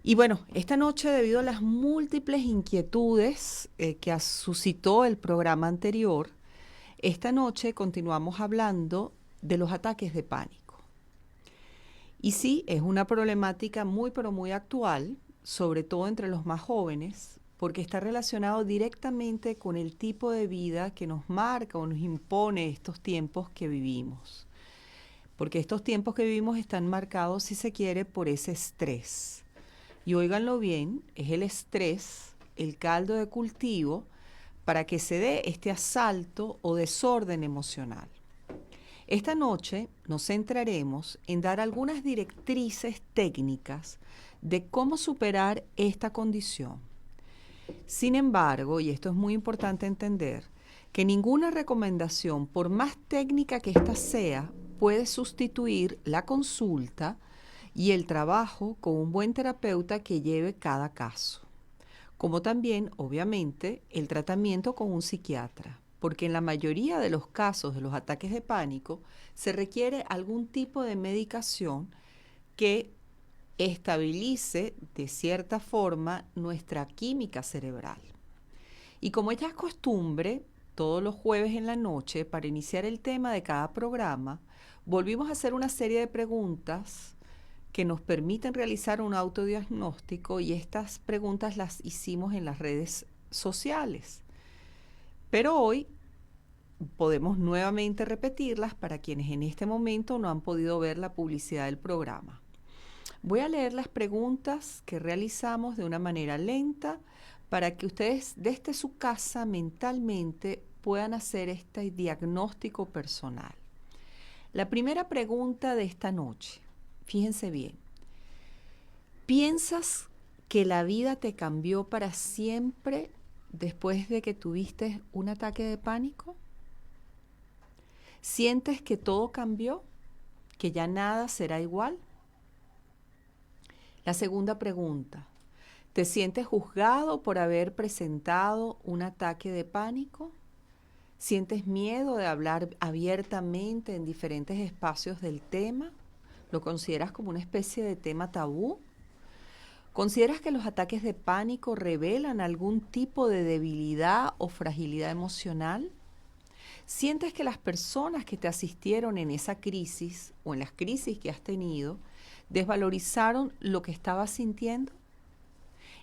Y bueno, esta noche, debido a las múltiples inquietudes que suscitó el programa anterior, esta noche continuamos hablando de los ataques de pánico. Y sí, es una problemática muy pero muy actual, sobre todo entre los más jóvenes, porque está relacionado directamente con el tipo de vida que nos marca o nos impone estos tiempos que vivimos. Porque estos tiempos que vivimos están marcados, si se quiere, por ese estrés. Y óiganlo bien, es el estrés, el caldo de cultivo para que se dé este asalto o desorden emocional. Esta noche nos centraremos en dar algunas directrices técnicas de cómo superar esta condición. Sin embargo, y esto es muy importante entender, que ninguna recomendación, por más técnica que ésta sea, puede sustituir la consulta y el trabajo con un buen terapeuta que lleve cada caso, como también, obviamente, el tratamiento con un psiquiatra, porque en la mayoría de los casos de los ataques de pánico se requiere algún tipo de medicación que estabilice de cierta forma nuestra química cerebral. Y como ya es costumbre, todos los jueves en la noche, para iniciar el tema de cada programa, volvimos a hacer una serie de preguntas que nos permiten realizar un autodiagnóstico, y estas preguntas las hicimos en las redes sociales. Pero hoy podemos nuevamente repetirlas para quienes en este momento no han podido ver la publicidad del programa. Voy a leer las preguntas que realizamos de una manera lenta para que ustedes desde su casa mentalmente puedan hacer este diagnóstico personal. La primera pregunta de esta noche, fíjense bien. ¿Piensas que la vida te cambió para siempre después de que tuviste un ataque de pánico? ¿Sientes que todo cambió? ¿Que ya nada será igual? La segunda pregunta, ¿te sientes juzgado por haber presentado un ataque de pánico? ¿Sientes miedo de hablar abiertamente en diferentes espacios del tema? ¿Lo consideras como una especie de tema tabú? ¿Consideras que los ataques de pánico revelan algún tipo de debilidad o fragilidad emocional? ¿Sientes que las personas que te asistieron en esa crisis o en las crisis que has tenido desvalorizaron lo que estabas sintiendo?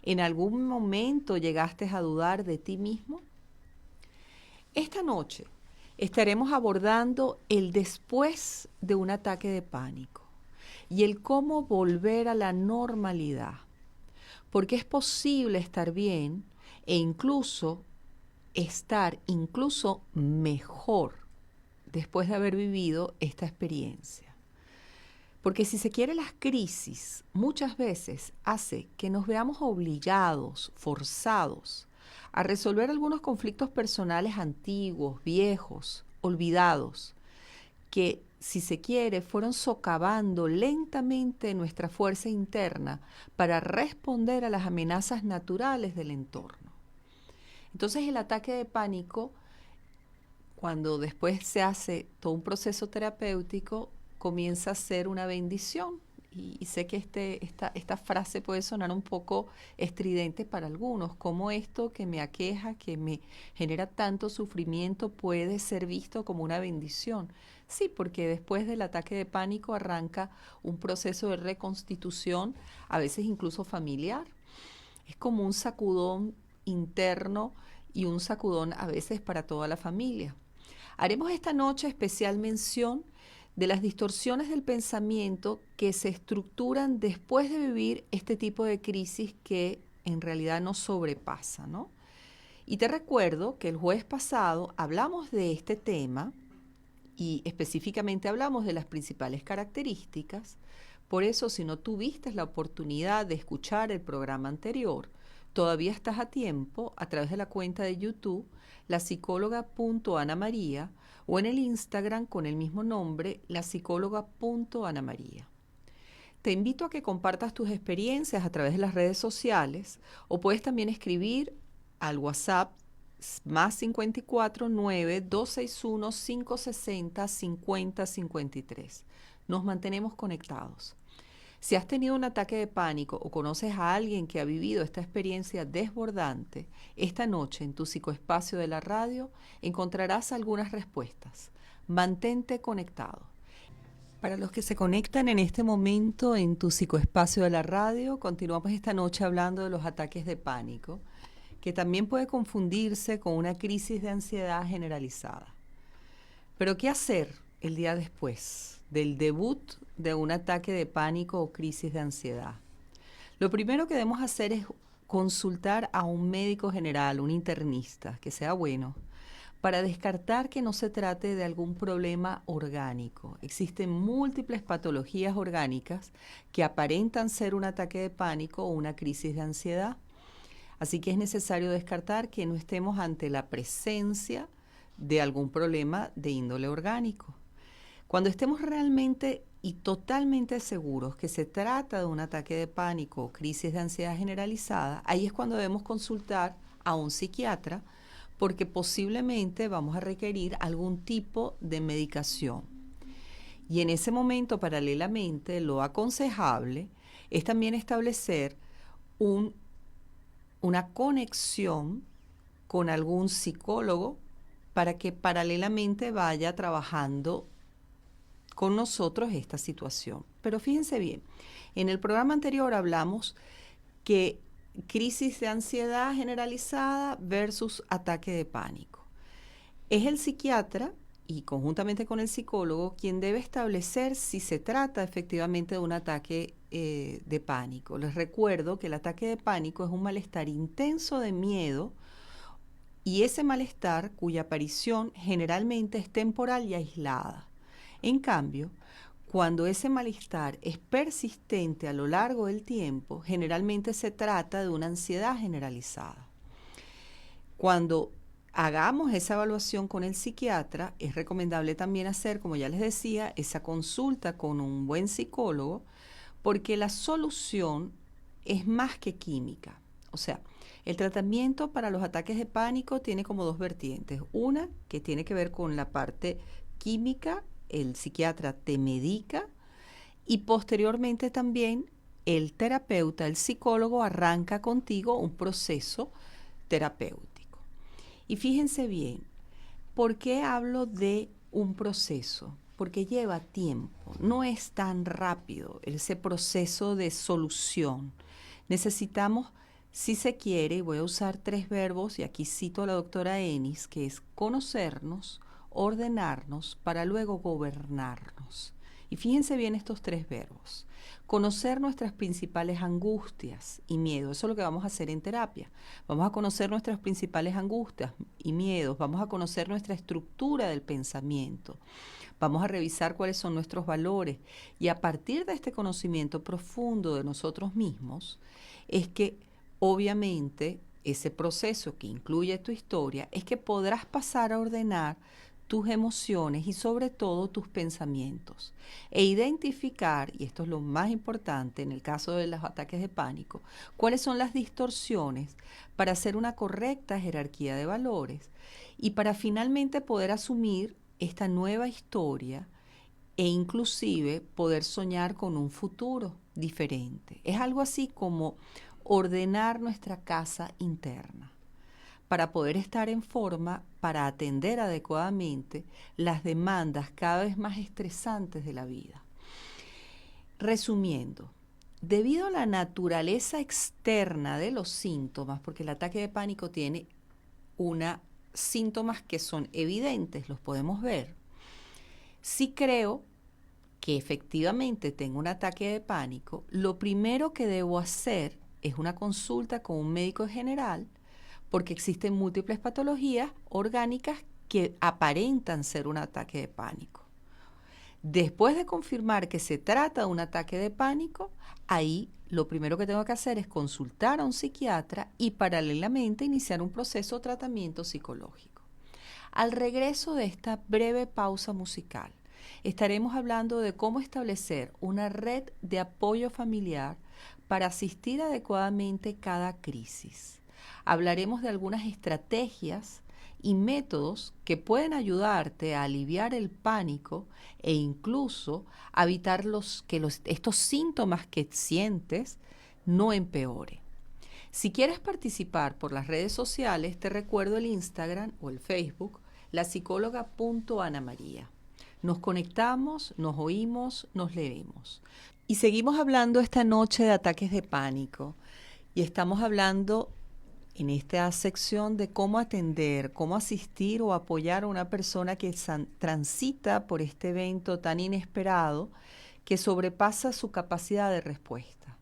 ¿En algún momento llegaste a dudar de ti mismo? Esta noche estaremos abordando el después de un ataque de pánico y el cómo volver a la normalidad, porque es posible estar bien e incluso estar mejor después de haber vivido esta experiencia. Porque si se quiere, las crisis muchas veces hace que nos veamos obligados, forzados, a resolver algunos conflictos personales antiguos, viejos, olvidados, que, si se quiere, fueron socavando lentamente nuestra fuerza interna para responder a las amenazas naturales del entorno. Entonces el ataque de pánico, cuando después se hace todo un proceso terapéutico, comienza a ser una bendición. Y sé que esta frase puede sonar un poco estridente para algunos, como esto que me aqueja, que me genera tanto sufrimiento, puede ser visto como una bendición. Sí, porque después del ataque de pánico arranca un proceso de reconstitución, a veces incluso familiar. Es como un sacudón interno y un sacudón a veces para toda la familia. Haremos esta noche especial mención de las distorsiones del pensamiento que se estructuran después de vivir este tipo de crisis que en realidad nos sobrepasa, ¿no? Y te recuerdo que el jueves pasado hablamos de este tema y específicamente hablamos de las principales características. Por eso, si no tuviste la oportunidad de escuchar el programa anterior, todavía estás a tiempo a través de la cuenta de YouTube, la psicóloga.anamaría, o en el Instagram con el mismo nombre, la psicóloga.anamaría. Te invito a que compartas tus experiencias a través de las redes sociales, o puedes también escribir al WhatsApp más 54 9 261 560 50 53. Nos mantenemos conectados. Si has tenido un ataque de pánico o conoces a alguien que ha vivido esta experiencia desbordante, esta noche en tu psicoespacio de la radio encontrarás algunas respuestas. Mantente conectado. Para los que se conectan en este momento en tu psicoespacio de la radio, continuamos esta noche hablando de los ataques de pánico, que también puede confundirse con una crisis de ansiedad generalizada. Pero ¿qué hacer el día después del debut de un ataque de pánico o crisis de ansiedad? Lo primero que debemos hacer es consultar a un médico general, un internista, que sea bueno, para descartar que no se trate de algún problema orgánico. Existen múltiples patologías orgánicas que aparentan ser un ataque de pánico o una crisis de ansiedad. Así que es necesario descartar que no estemos ante la presencia de algún problema de índole orgánico. Cuando estemos realmente y totalmente seguros que se trata de un ataque de pánico o crisis de ansiedad generalizada, ahí es cuando debemos consultar a un psiquiatra, porque posiblemente vamos a requerir algún tipo de medicación. Y en ese momento, paralelamente, lo aconsejable es también establecer una conexión con algún psicólogo para que paralelamente vaya trabajando con nosotros esta situación. Pero fíjense bien, en el programa anterior hablamos que crisis de ansiedad generalizada versus ataque de pánico. Es el psiquiatra y conjuntamente con el psicólogo quien debe establecer si se trata efectivamente de un ataque de pánico. Les recuerdo que el ataque de pánico es un malestar intenso de miedo y ese malestar cuya aparición generalmente es temporal y aislada. En cambio, cuando ese malestar es persistente a lo largo del tiempo, generalmente se trata de una ansiedad generalizada. Cuando hagamos esa evaluación con el psiquiatra, es recomendable también hacer, como ya les decía, esa consulta con un buen psicólogo, porque la solución es más que química. O sea, el tratamiento para los ataques de pánico tiene como dos vertientes. Una que tiene que ver con la parte química, el psiquiatra te medica y posteriormente también el terapeuta, el psicólogo, arranca contigo un proceso terapéutico. Y fíjense bien, ¿por qué hablo de un proceso? Porque lleva tiempo, no es tan rápido ese proceso de solución. Necesitamos, si se quiere, y voy a usar 3 verbos, y aquí cito a la doctora Ennis, que es conocernos, ordenarnos, para luego gobernarnos. Y fíjense bien estos 3 verbos. Conocer nuestras principales angustias y miedos. Eso es lo que vamos a hacer en terapia. Vamos a conocer nuestras principales angustias y miedos. Vamos a conocer nuestra estructura del pensamiento. Vamos a revisar cuáles son nuestros valores. Y a partir de este conocimiento profundo de nosotros mismos, es que obviamente ese proceso que incluye tu historia, es que podrás pasar a ordenar tus emociones y sobre todo tus pensamientos e identificar, y esto es lo más importante en el caso de los ataques de pánico, cuáles son las distorsiones para hacer una correcta jerarquía de valores y para finalmente poder asumir esta nueva historia e inclusive poder soñar con un futuro diferente. Es algo así como ordenar nuestra casa interna para poder estar en forma para atender adecuadamente las demandas cada vez más estresantes de la vida. Resumiendo, debido a la naturaleza externa de los síntomas, porque el ataque de pánico tiene síntomas que son evidentes, los podemos ver. Si creo que efectivamente tengo un ataque de pánico, lo primero que debo hacer es una consulta con un médico general, porque existen múltiples patologías orgánicas que aparentan ser un ataque de pánico. Después de confirmar que se trata de un ataque de pánico, ahí lo primero que tengo que hacer es consultar a un psiquiatra y paralelamente iniciar un proceso de tratamiento psicológico. Al regreso de esta breve pausa musical, estaremos hablando de cómo establecer una red de apoyo familiar para asistir adecuadamente cada crisis. Hablaremos de algunas estrategias y métodos que pueden ayudarte a aliviar el pánico e incluso a evitar estos síntomas que sientes no empeoren. Si quieres participar por las redes sociales, te recuerdo el Instagram o el Facebook, lapsicóloga.anamaria. Nos conectamos, nos oímos, nos leemos. Y seguimos hablando esta noche de ataques de pánico. Y estamos hablando en esta sección de cómo atender, cómo asistir o apoyar a una persona que transita por este evento tan inesperado que sobrepasa su capacidad de respuesta.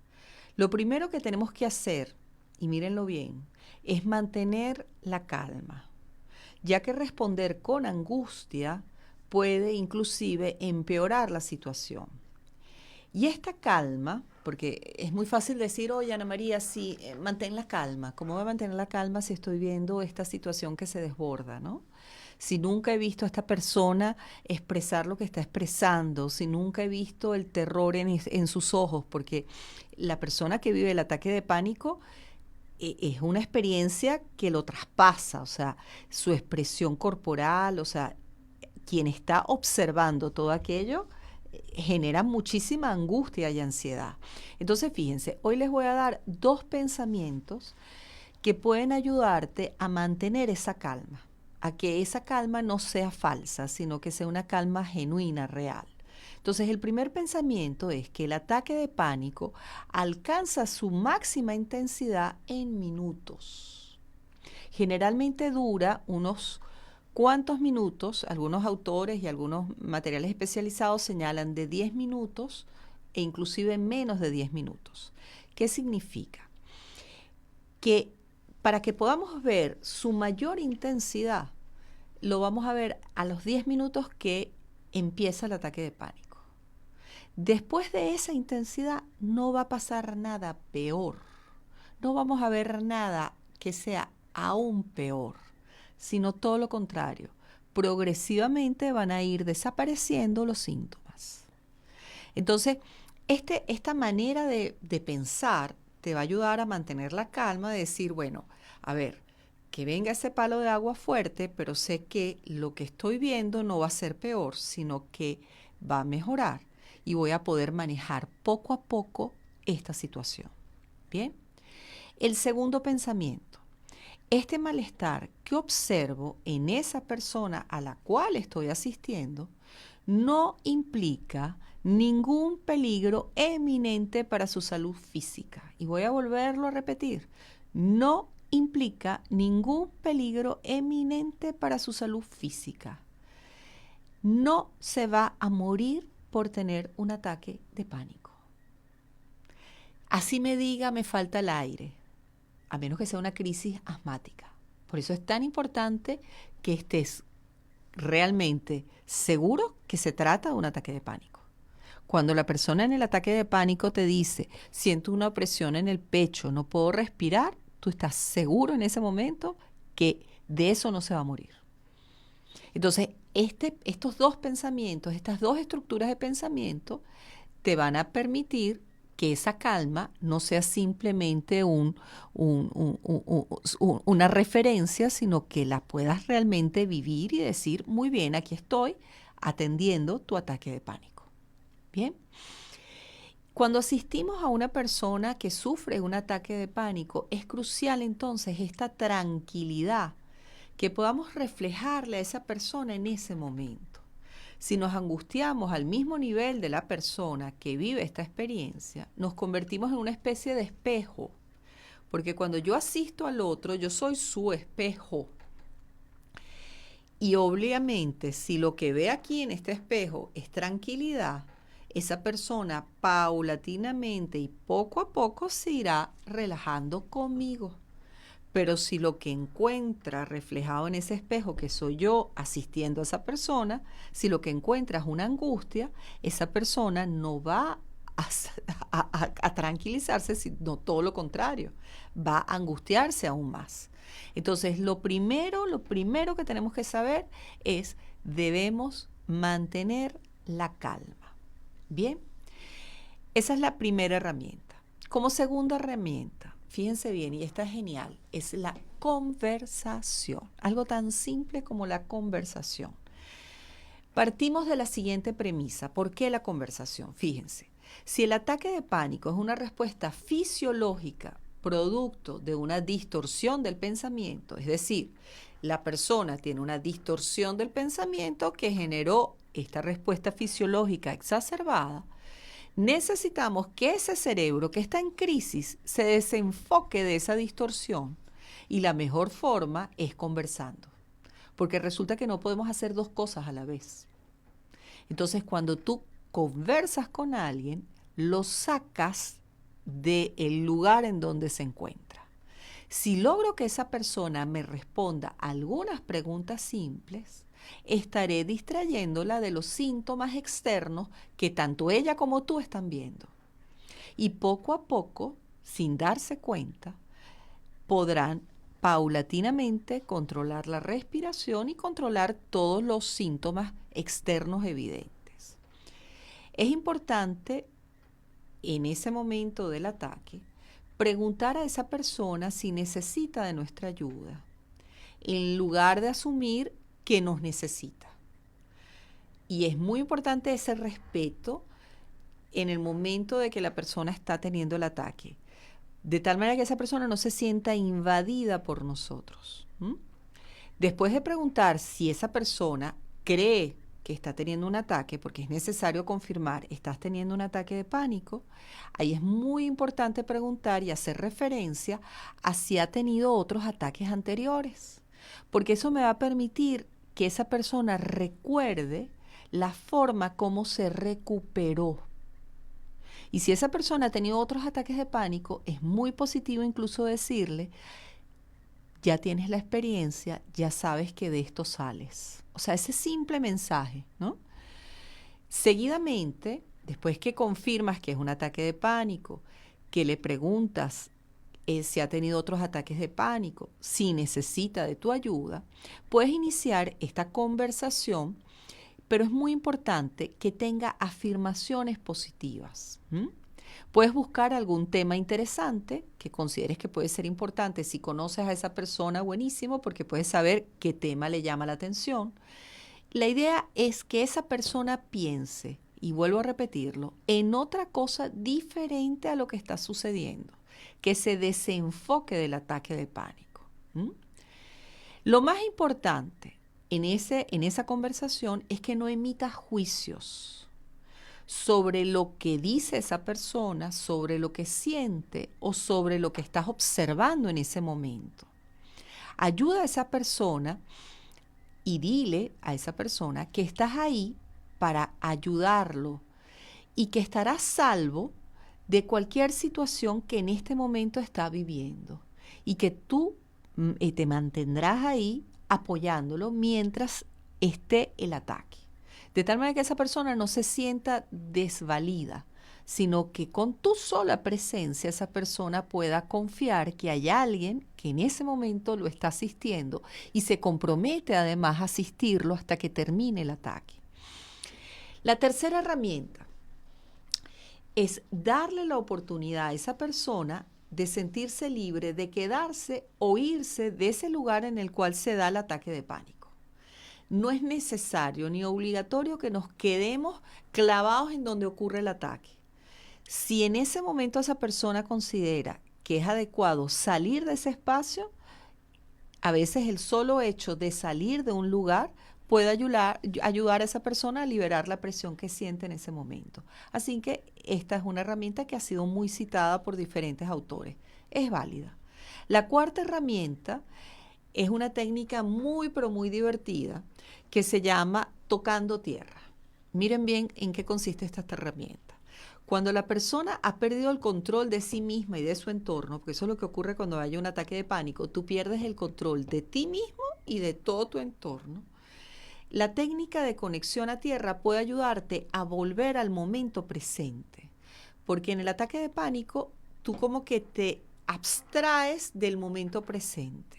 Lo primero que tenemos que hacer, y mírenlo bien, es mantener la calma, ya que responder con angustia puede inclusive empeorar la situación. Y esta calma, porque es muy fácil decir, oye, Ana María, sí, mantén la calma. ¿Cómo voy a mantener la calma si estoy viendo esta situación que se desborda, ¿no? Si nunca he visto a esta persona expresar lo que está expresando, si nunca he visto el terror en sus ojos, porque la persona que vive el ataque de pánico es una experiencia que lo traspasa, o sea, su expresión corporal, o sea, quien está observando todo aquello genera muchísima angustia y ansiedad. Entonces, fíjense, hoy les voy a dar 2 pensamientos que pueden ayudarte a mantener esa calma, a que esa calma no sea falsa, sino que sea una calma genuina, real. Entonces, el primer pensamiento es que el ataque de pánico alcanza su máxima intensidad en minutos. Generalmente dura unos cuantos minutos. Algunos autores y algunos materiales especializados señalan de 10 minutos e inclusive menos de 10 minutos. ¿Qué significa? Que para que podamos ver su mayor intensidad, lo vamos a ver a los 10 minutos que empieza el ataque de pánico. Después de esa intensidad no va a pasar nada peor. No vamos a ver nada que sea aún peor, sino todo lo contrario. Progresivamente van a ir desapareciendo los síntomas. Entonces, esta manera de pensar te va a ayudar a mantener la calma, de decir, bueno, a ver, que venga ese palo de agua fuerte, pero sé que lo que estoy viendo no va a ser peor, sino que va a mejorar y voy a poder manejar poco a poco esta situación. ¿Bien? El segundo pensamiento. Este malestar que observo en esa persona a la cual estoy asistiendo no implica ningún peligro eminente para su salud física. Y voy a volverlo a repetir. No implica ningún peligro eminente para su salud física. No se va a morir por tener un ataque de pánico. Así me diga, me falta el aire, a menos que sea una crisis asmática. Por eso es tan importante que estés realmente seguro que se trata de un ataque de pánico. Cuando la persona en el ataque de pánico te dice, siento una opresión en el pecho, no puedo respirar, tú estás seguro en ese momento que de eso no se va a morir. Entonces, estos 2 pensamientos, estas 2 estructuras de pensamiento, te van a permitir que esa calma no sea simplemente una referencia, sino que la puedas realmente vivir y decir, muy bien, aquí estoy atendiendo tu ataque de pánico. Bien. Cuando asistimos a una persona que sufre un ataque de pánico, es crucial entonces esta tranquilidad que podamos reflejarle a esa persona en ese momento. Si nos angustiamos al mismo nivel de la persona que vive esta experiencia, nos convertimos en una especie de espejo, porque cuando yo asisto al otro, yo soy su espejo. Y obviamente, si lo que ve aquí en este espejo es tranquilidad, esa persona paulatinamente y poco a poco se irá relajando conmigo. Pero si lo que encuentra reflejado en ese espejo, que soy yo asistiendo a esa persona, si lo que encuentra es una angustia, esa persona no va a tranquilizarse, sino todo lo contrario, va a angustiarse aún más. Entonces, lo primero que tenemos que saber es, debemos mantener la calma. Bien, esa es la primera herramienta. Como segunda herramienta, fíjense bien, y esta es genial, es la conversación. Algo tan simple como la conversación. Partimos de la siguiente premisa. ¿Por qué la conversación? Fíjense, si el ataque de pánico es una respuesta fisiológica producto de una distorsión del pensamiento, es decir, la persona tiene una distorsión del pensamiento que generó esta respuesta fisiológica exacerbada, necesitamos que ese cerebro que está en crisis se desenfoque de esa distorsión y la mejor forma es conversando, porque resulta que no podemos hacer dos cosas a la vez. Entonces, cuando tú conversas con alguien, lo sacas del lugar en donde se encuentra. Si logro que esa persona me responda algunas preguntas simples, estaré distrayéndola de los síntomas externos que tanto ella como tú están viendo. Y poco a poco, sin darse cuenta, podrán paulatinamente controlar la respiración y controlar todos los síntomas externos evidentes. Es importante en ese momento del ataque preguntar a esa persona si necesita de nuestra ayuda, en lugar de asumir que nos necesita. Y es muy importante ese respeto en el momento de que la persona está teniendo el ataque, de tal manera que esa persona no se sienta invadida por nosotros. Después de preguntar si esa persona cree que está teniendo un ataque, porque es necesario confirmar, ¿estás teniendo un ataque de pánico? Ahí es muy importante preguntar y hacer referencia a si ha tenido otros ataques anteriores, porque eso me va a permitir que esa persona recuerde la forma como se recuperó. Y si esa persona ha tenido otros ataques de pánico, es muy positivo incluso decirle, ya tienes la experiencia, ya sabes que de esto sales. O sea, ese simple mensaje, ¿no? Seguidamente, después que confirmas que es un ataque de pánico, que le preguntas si ha tenido otros ataques de pánico, si necesita de tu ayuda, puedes iniciar esta conversación, pero es muy importante que tenga afirmaciones positivas. Puedes buscar algún tema interesante que consideres que puede ser importante. Si conoces a esa persona, buenísimo, porque puedes saber qué tema le llama la atención. La idea es que esa persona piense, y vuelvo a repetirlo, en otra cosa diferente a lo que está sucediendo, que se desenfoque del ataque de pánico. Lo más importante en esa conversación es que no emita juicios sobre lo que dice esa persona, sobre lo que siente o sobre lo que estás observando en ese momento. Ayuda a esa persona y dile a esa persona que estás ahí para ayudarlo y que estará salvo de cualquier situación que en este momento está viviendo y que tú te mantendrás ahí apoyándolo mientras esté el ataque. De tal manera que esa persona no se sienta desvalida, sino que con tu sola presencia esa persona pueda confiar que hay alguien que en ese momento lo está asistiendo y se compromete además a asistirlo hasta que termine el ataque. La tercera herramienta es darle la oportunidad a esa persona de sentirse libre de quedarse o irse de ese lugar en el cual se da el ataque de pánico. No es necesario ni obligatorio que nos quedemos clavados en donde ocurre el ataque. Si en ese momento esa persona considera que es adecuado salir de ese espacio, a veces el solo hecho de salir de un lugar puede ayudar a esa persona a liberar la presión que siente en ese momento. Así que esta es una herramienta que ha sido muy citada por diferentes autores. Es válida. La cuarta herramienta es una técnica muy, pero muy divertida que se llama tocando tierra. Miren bien en qué consiste esta herramienta. Cuando la persona ha perdido el control de sí misma y de su entorno, porque eso es lo que ocurre cuando hay un ataque de pánico, tú pierdes el control de ti mismo y de todo tu entorno. La técnica de conexión a tierra puede ayudarte a volver al momento presente, porque en el ataque de pánico tú como que te abstraes del momento presente.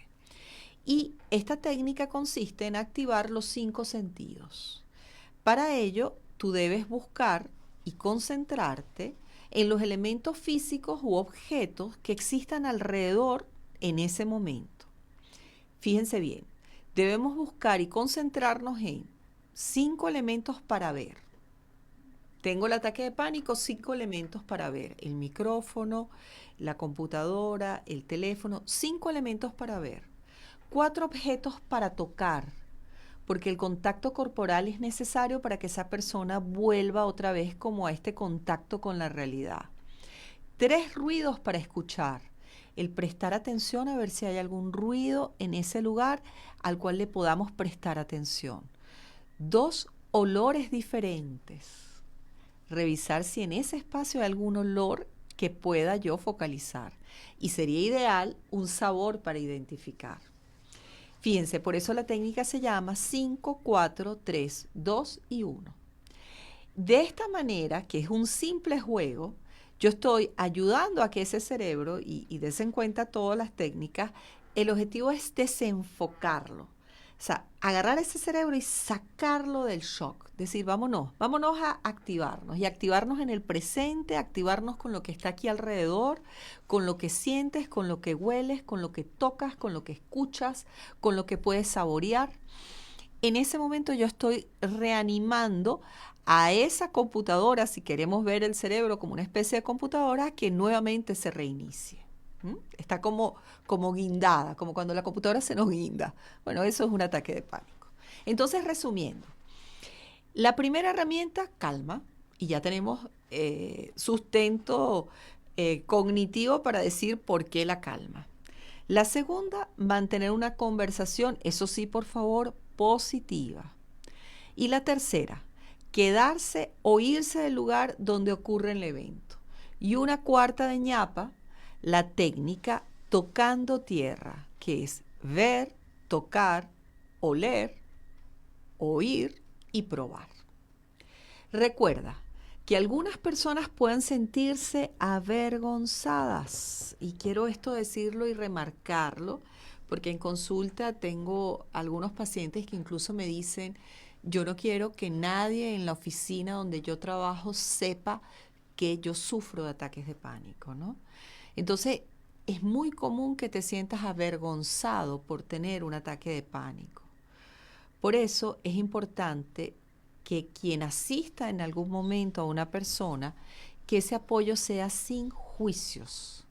Y esta técnica consiste en activar los 5 sentidos. Para ello, tú debes buscar y concentrarte en los elementos físicos u objetos que existan alrededor en ese momento. Fíjense bien, debemos buscar y concentrarnos en 5 elementos para ver. Tengo el ataque de pánico, 5 elementos para ver. El micrófono, la computadora, el teléfono, 5 elementos para ver. 4 objetos para tocar, porque el contacto corporal es necesario para que esa persona vuelva otra vez como a este contacto con la realidad. 3 ruidos para escuchar. El prestar atención a ver si hay algún ruido en ese lugar al cual le podamos prestar atención. 2 olores diferentes. Revisar si en ese espacio hay algún olor que pueda yo focalizar. Y sería ideal un sabor para identificar. Fíjense, por eso la técnica se llama 5, 4, 3, 2 y 1. De esta manera, que es un simple juego, yo estoy ayudando a que ese cerebro, y des en cuenta todas las técnicas, el objetivo es desenfocarlo. O sea, agarrar ese cerebro y sacarlo del shock. Decir, vámonos a activarnos y activarnos en el presente, activarnos con lo que está aquí alrededor, con lo que sientes, con lo que hueles, con lo que tocas, con lo que escuchas, con lo que puedes saborear. En ese momento yo estoy reanimando a esa computadora, si queremos ver el cerebro como una especie de computadora, que nuevamente se reinicie. Está como guindada, como cuando la computadora se nos guinda. Bueno, eso es un ataque de pánico. Entonces, resumiendo, la primera herramienta, calma, y ya tenemos sustento cognitivo para decir por qué la calma. La segunda, mantener una conversación, eso sí, por favor, positiva. Y la tercera, quedarse o irse del lugar donde ocurre el evento. Y una cuarta de ñapa, la técnica tocando tierra, que es ver, tocar, oler, oír y probar. Recuerda que algunas personas pueden sentirse avergonzadas, y quiero esto decirlo y remarcarlo, porque en consulta tengo algunos pacientes que incluso me dicen, yo no quiero que nadie en la oficina donde yo trabajo sepa que yo sufro de ataques de pánico, ¿no? Entonces, es muy común que te sientas avergonzado por tener un ataque de pánico. Por eso es importante que quien asista en algún momento a una persona, que ese apoyo sea sin juicios.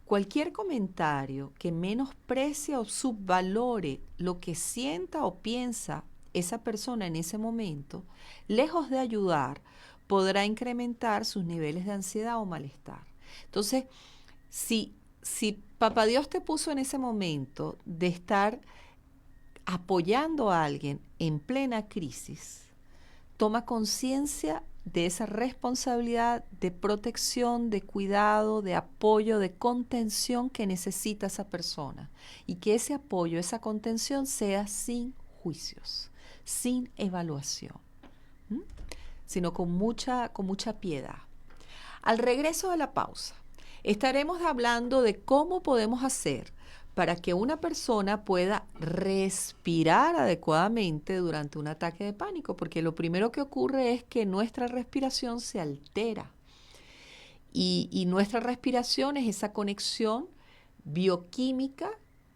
Cualquier comentario que menosprecie o subvalore lo que sienta o piensa esa persona en ese momento, lejos de ayudar, podrá incrementar sus niveles de ansiedad o malestar. Entonces, si Papá Dios te puso en ese momento de estar apoyando a alguien en plena crisis, toma conciencia de esa responsabilidad de protección, de cuidado, de apoyo, de contención que necesita esa persona. Y que ese apoyo, esa contención sea sin juicios, sin evaluación, sino con mucha piedad. Al regreso de la pausa, estaremos hablando de cómo podemos hacer para que una persona pueda respirar adecuadamente durante un ataque de pánico, porque lo primero que ocurre es que nuestra respiración se altera. Y nuestra respiración es esa conexión bioquímica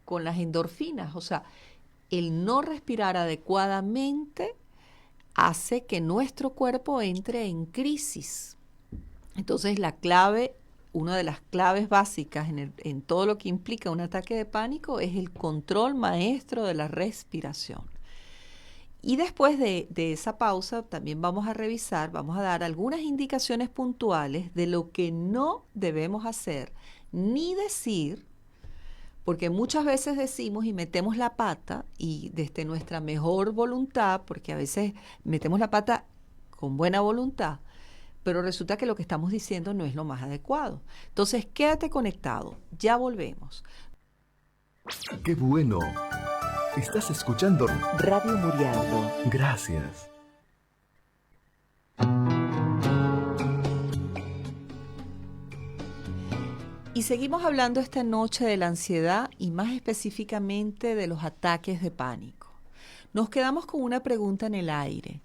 con las endorfinas. O sea, el no respirar adecuadamente hace que nuestro cuerpo entre en crisis. Entonces, una de las claves básicas en todo lo que implica un ataque de pánico es el control maestro de la respiración. Y después de esa pausa también vamos a revisar, vamos a dar algunas indicaciones puntuales de lo que no debemos hacer ni decir, porque muchas veces decimos y metemos la pata, y desde nuestra mejor voluntad, porque a veces metemos la pata con buena voluntad, pero resulta que lo que estamos diciendo no es lo más adecuado. Entonces, quédate conectado. Ya volvemos. ¡Qué bueno! Estás escuchando Radio Murialdo. Gracias. Y seguimos hablando esta noche de la ansiedad y más específicamente de los ataques de pánico. Nos quedamos con una pregunta en el aire.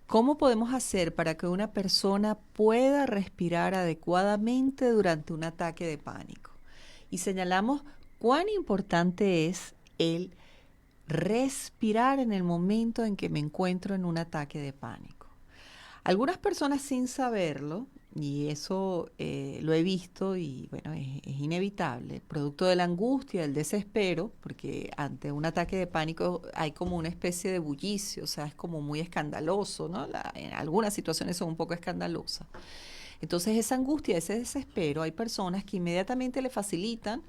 ¿Cómo podemos hacer para que una persona pueda respirar adecuadamente durante un ataque de pánico? Y señalamos cuán importante es el respirar en el momento en que me encuentro en un ataque de pánico. Algunas personas sin saberlo, y eso lo he visto y bueno, es inevitable, producto de la angustia, del desespero, porque ante un ataque de pánico hay como una especie de bullicio, o sea, es como muy escandaloso, ¿no? En algunas situaciones son un poco escandalosas. Entonces esa angustia, ese desespero, hay personas que inmediatamente le facilitan,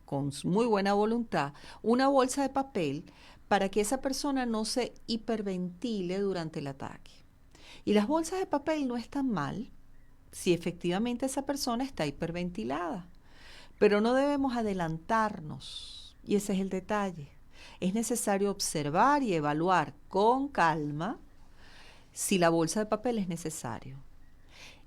con muy buena voluntad, una bolsa de papel para que esa persona no se hiperventile durante el ataque. Y las bolsas de papel no están mal si efectivamente esa persona está hiperventilada, pero no debemos adelantarnos, y ese es el detalle. Es necesario observar y evaluar con calma si la bolsa de papel es necesario.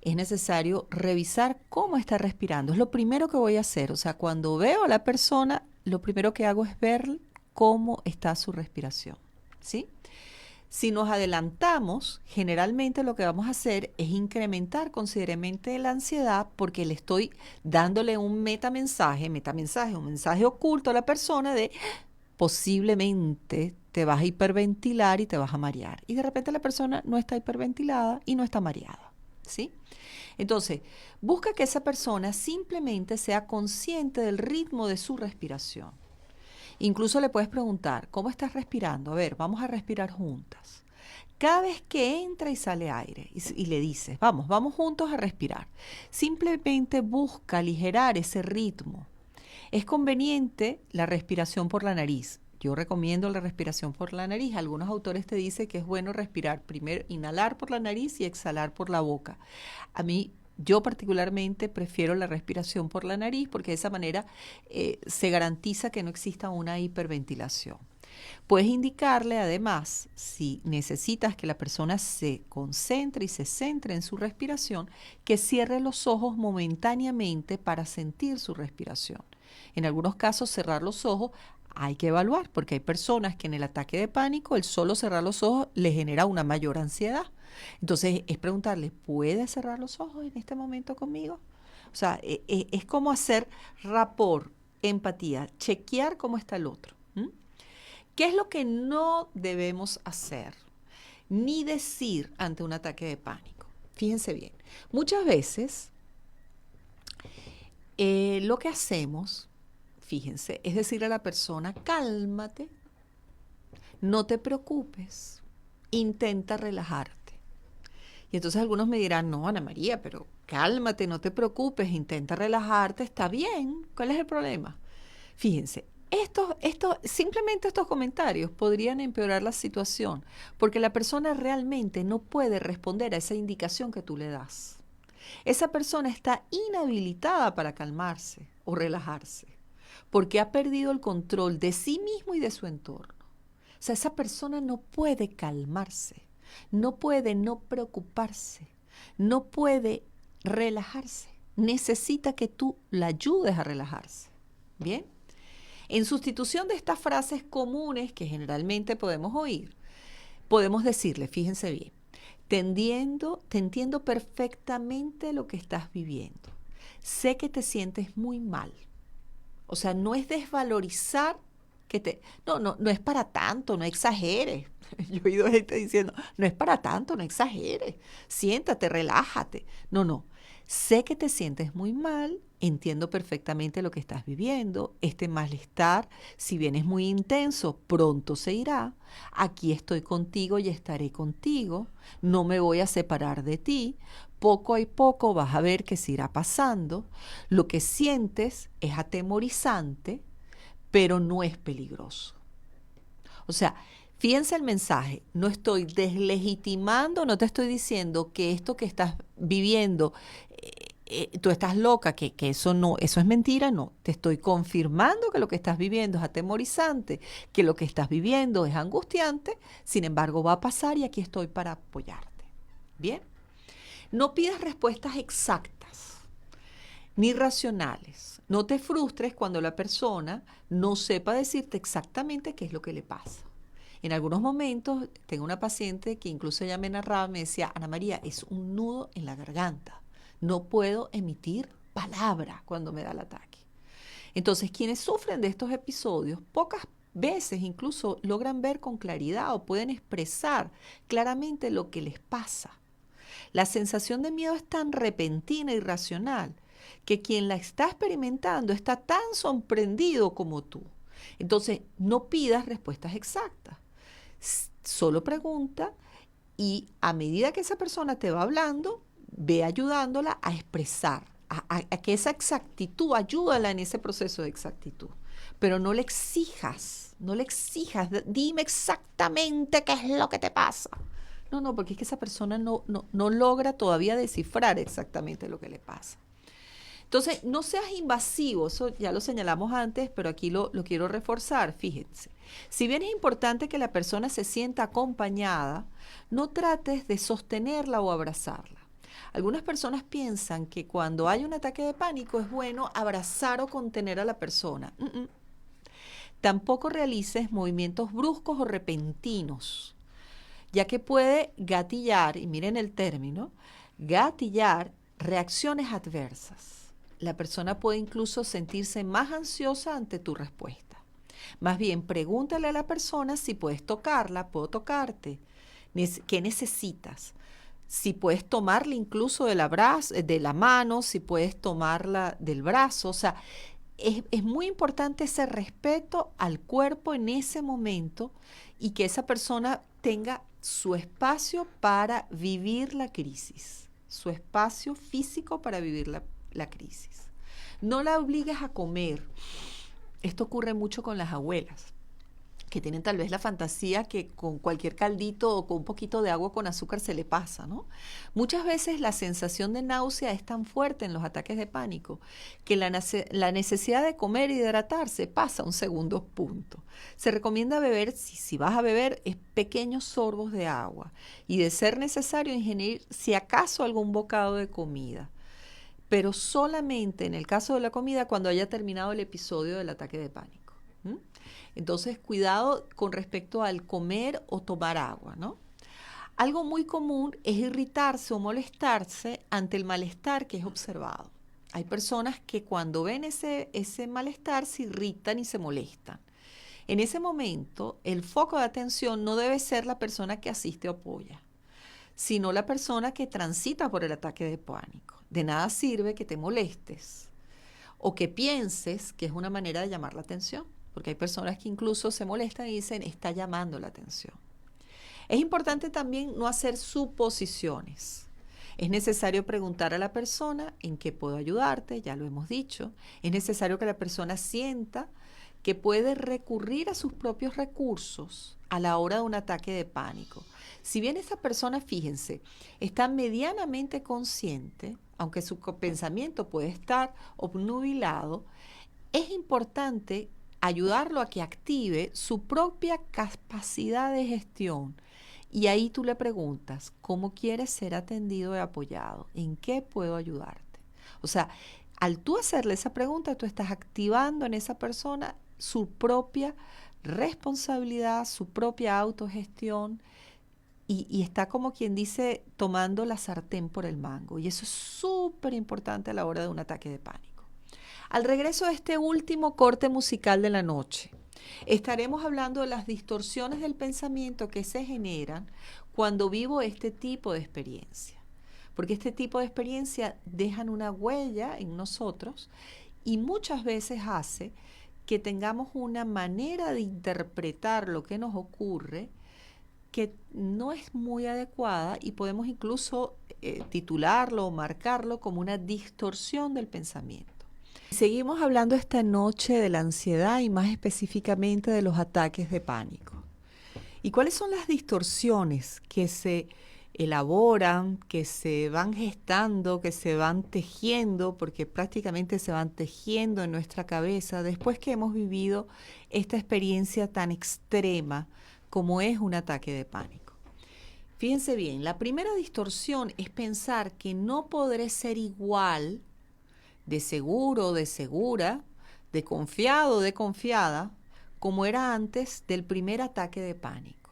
Es necesario revisar cómo está respirando. Es lo primero que voy a hacer. O sea, cuando veo a la persona, lo primero que hago es ver cómo está su respiración, ¿sí? Si nos adelantamos, generalmente lo que vamos a hacer es incrementar considerablemente la ansiedad porque le estoy dándole un metamensaje, un mensaje oculto a la persona de posiblemente te vas a hiperventilar y te vas a marear. Y de repente la persona no está hiperventilada y no está mareada, ¿sí? Entonces, busca que esa persona simplemente sea consciente del ritmo de su respiración. Incluso le puedes preguntar, ¿cómo estás respirando? A ver, vamos a respirar juntas. Cada vez que entra y sale aire y le dices, vamos juntos a respirar. Simplemente busca aligerar ese ritmo. Es conveniente la respiración por la nariz. Yo recomiendo la respiración por la nariz. Algunos autores te dicen que es bueno respirar primero, inhalar por la nariz y exhalar por la boca. Yo particularmente prefiero la respiración por la nariz porque de esa manera se garantiza que no exista una hiperventilación. Puedes indicarle además, si necesitas que la persona se concentre y se centre en su respiración, que cierre los ojos momentáneamente para sentir su respiración. En algunos casos, cerrar los ojos hay que evaluar porque hay personas que en el ataque de pánico el solo cerrar los ojos les genera una mayor ansiedad. Entonces es preguntarle, ¿puedes cerrar los ojos en este momento conmigo? O sea, es como hacer rapport, empatía, chequear cómo está el otro. ¿Qué es lo que no debemos hacer ni decir ante un ataque de pánico? Fíjense bien, muchas veces lo que hacemos, fíjense, es decirle a la persona, cálmate, no te preocupes, intenta relajarte. Y entonces algunos me dirán, no, Ana María, pero cálmate, no te preocupes, intenta relajarte, está bien, ¿cuál es el problema? Fíjense, simplemente estos comentarios podrían empeorar la situación, porque la persona realmente no puede responder a esa indicación que tú le das. Esa persona está inhabilitada para calmarse o relajarse, porque ha perdido el control de sí mismo y de su entorno. O sea, esa persona no puede calmarse. No puede no preocuparse, no puede relajarse. Necesita que tú la ayudes a relajarse. ¿Bien? En sustitución de estas frases comunes que generalmente podemos oír, podemos decirle, fíjense bien, te entiendo perfectamente lo que estás viviendo. Sé que te sientes muy mal. O sea, no es desvalorizar no es para tanto, no exageres. Yo he oído gente diciendo, no es para tanto, no exageres. Siéntate, relájate. No. Sé que te sientes muy mal, entiendo perfectamente lo que estás viviendo. Este malestar, si bien es muy intenso, pronto se irá. Aquí estoy contigo y estaré contigo. No me voy a separar de ti. Poco a poco vas a ver que se irá pasando. Lo que sientes es atemorizante, pero no es peligroso. O sea, fíjense el mensaje, no estoy deslegitimando, no te estoy diciendo que esto que estás viviendo, tú estás loca, que eso no, eso es mentira, no. Te estoy confirmando que lo que estás viviendo es atemorizante, que lo que estás viviendo es angustiante, sin embargo va a pasar y aquí estoy para apoyarte. ¿Bien? No pidas respuestas exactas ni racionales. No te frustres cuando la persona no sepa decirte exactamente qué es lo que le pasa. En algunos momentos, tengo una paciente que incluso ella me narraba, me decía, Ana María, es un nudo en la garganta. No puedo emitir palabra cuando me da el ataque. Entonces, quienes sufren de estos episodios, pocas veces incluso logran ver con claridad o pueden expresar claramente lo que les pasa. La sensación de miedo es tan repentina y irracional que quien la está experimentando está tan sorprendido como tú. Entonces, no pidas respuestas exactas. Solo pregunta y a medida que esa persona te va hablando, ve ayudándola a expresar, a que esa exactitud, ayúdala en ese proceso de exactitud. Pero no le exijas, dime exactamente qué es lo que te pasa. No, porque es que esa persona no logra todavía descifrar exactamente lo que le pasa. Entonces, no seas invasivo, eso ya lo señalamos antes, pero aquí lo quiero reforzar, fíjense. Si bien es importante que la persona se sienta acompañada, no trates de sostenerla o abrazarla. Algunas personas piensan que cuando hay un ataque de pánico es bueno abrazar o contener a la persona. Tampoco realices movimientos bruscos o repentinos, ya que puede gatillar, y miren el término, gatillar reacciones adversas. La persona puede incluso sentirse más ansiosa ante tu respuesta. Más bien, pregúntale a la persona si puedes tocarla, puedo tocarte, qué necesitas, si puedes tomarla incluso de la mano, si puedes tomarla del brazo. O sea, es muy importante ese respeto al cuerpo en ese momento y que esa persona tenga su espacio para vivir la crisis, su espacio físico para vivir la crisis. No la obligues a comer. Esto ocurre mucho con las abuelas, que tienen tal vez la fantasía que con cualquier caldito o con un poquito de agua con azúcar se le pasa, ¿no? Muchas veces la sensación de náusea es tan fuerte en los ataques de pánico que la necesidad de comer y de hidratarse pasa a un segundo punto. Se recomienda beber, si vas a beber, pequeños sorbos de agua y de ser necesario ingerir si acaso algún bocado de comida, pero solamente en el caso de la comida cuando haya terminado el episodio del ataque de pánico. Entonces, cuidado con respecto al comer o tomar agua, ¿no? Algo muy común es irritarse o molestarse ante el malestar que es observado. Hay personas que cuando ven ese malestar se irritan y se molestan. En ese momento, el foco de atención no debe ser la persona que asiste o apoya, sino la persona que transita por el ataque de pánico. De nada sirve que te molestes o que pienses que es una manera de llamar la atención, porque hay personas que incluso se molestan y dicen, está llamando la atención. Es importante también no hacer suposiciones. Es necesario preguntar a la persona en qué puedo ayudarte, ya lo hemos dicho. Es necesario que la persona sienta que puede recurrir a sus propios recursos a la hora de un ataque de pánico. Si bien esa persona, fíjense, está medianamente consciente, aunque su pensamiento puede estar obnubilado, es importante ayudarlo a que active su propia capacidad de gestión. Y ahí tú le preguntas, ¿cómo quieres ser atendido y apoyado? ¿En qué puedo ayudarte? O sea, al tú hacerle esa pregunta, tú estás activando en esa persona su propia responsabilidad, su propia autogestión y está como quien dice tomando la sartén por el mango. Y eso es súper importante a la hora de un ataque de pánico. Al regreso de este último corte musical de la noche, estaremos hablando de las distorsiones del pensamiento que se generan cuando vivo este tipo de experiencia. Porque este tipo de experiencia dejan una huella en nosotros y muchas veces hace que tengamos una manera de interpretar lo que nos ocurre que no es muy adecuada y podemos incluso titularlo o marcarlo como una distorsión del pensamiento. Seguimos hablando esta noche de la ansiedad y más específicamente de los ataques de pánico. ¿Y cuáles son las distorsiones que se elaboran, que se van gestando, que se van tejiendo, porque prácticamente se van tejiendo en nuestra cabeza después que hemos vivido esta experiencia tan extrema como es un ataque de pánico? Fíjense bien, la primera distorsión es pensar que no podré ser igual de seguro, de segura, de confiado, de confiada, como era antes del primer ataque de pánico.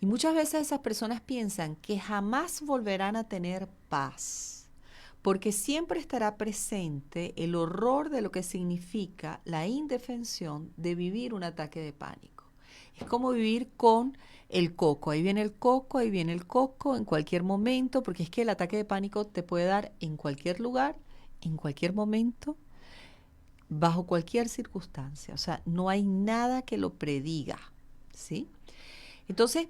Y muchas veces esas personas piensan que jamás volverán a tener paz, porque siempre estará presente el horror de lo que significa la indefensión de vivir un ataque de pánico. Es como vivir con el coco. Ahí viene el coco, ahí viene el coco, en cualquier momento, porque es que el ataque de pánico te puede dar en cualquier lugar, en cualquier momento, bajo cualquier circunstancia. O sea, no hay nada que lo prediga, ¿sí? Entonces,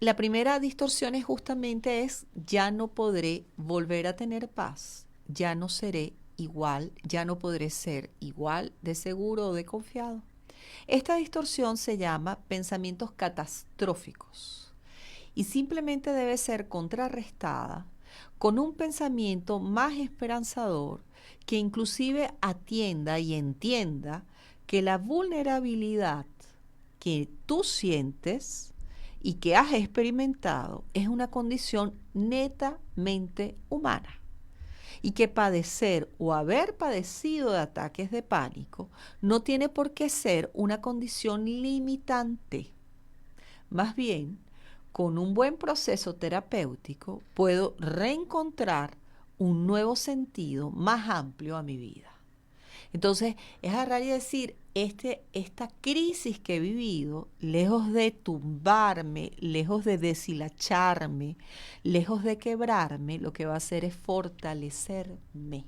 la primera distorsión es justamente ya no podré volver a tener paz, ya no seré igual, ya no podré ser igual de seguro o de confiado. Esta distorsión se llama pensamientos catastróficos y simplemente debe ser contrarrestada con un pensamiento más esperanzador que inclusive atienda y entienda que la vulnerabilidad que tú sientes y que has experimentado es una condición netamente humana y que padecer o haber padecido de ataques de pánico no tiene por qué ser una condición limitante. Más bien, con un buen proceso terapéutico puedo reencontrar un nuevo sentido más amplio a mi vida. Entonces, es agarrar y decir, esta crisis que he vivido, lejos de tumbarme, lejos de deshilacharme, lejos de quebrarme, lo que va a hacer es fortalecerme.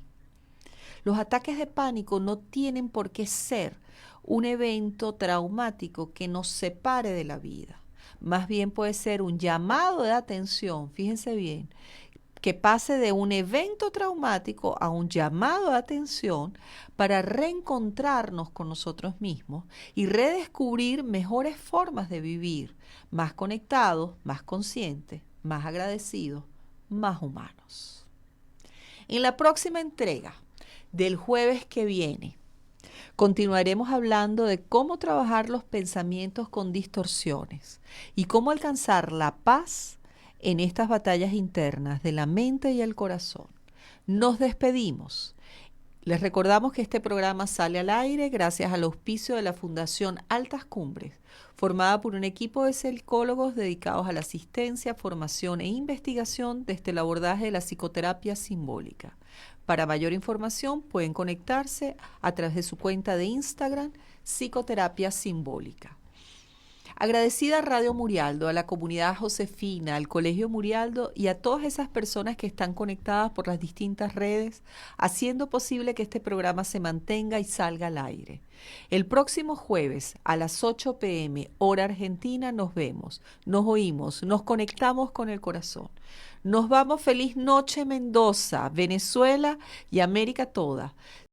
Los ataques de pánico no tienen por qué ser un evento traumático que nos separe de la vida. Más bien puede ser un llamado de atención, fíjense bien, que pase de un evento traumático a un llamado de atención para reencontrarnos con nosotros mismos y redescubrir mejores formas de vivir, más conectados, más conscientes, más agradecidos, más humanos. En la próxima entrega del jueves que viene, continuaremos hablando de cómo trabajar los pensamientos con distorsiones y cómo alcanzar la paz en estas batallas internas de la mente y el corazón. Nos despedimos. Les recordamos que este programa sale al aire gracias al auspicio de la Fundación Altas Cumbres, formada por un equipo de psicólogos dedicados a la asistencia, formación e investigación desde el abordaje de la psicoterapia simbólica. Para mayor información pueden conectarse a través de su cuenta de Instagram, Psicoterapia Simbólica. Agradecida a Radio Murialdo, a la comunidad Josefina, al Colegio Murialdo y a todas esas personas que están conectadas por las distintas redes, haciendo posible que este programa se mantenga y salga al aire. El próximo jueves a las 8 p.m. hora argentina nos vemos, nos oímos, nos conectamos con el corazón. Nos vamos, feliz noche Mendoza, Venezuela y América toda.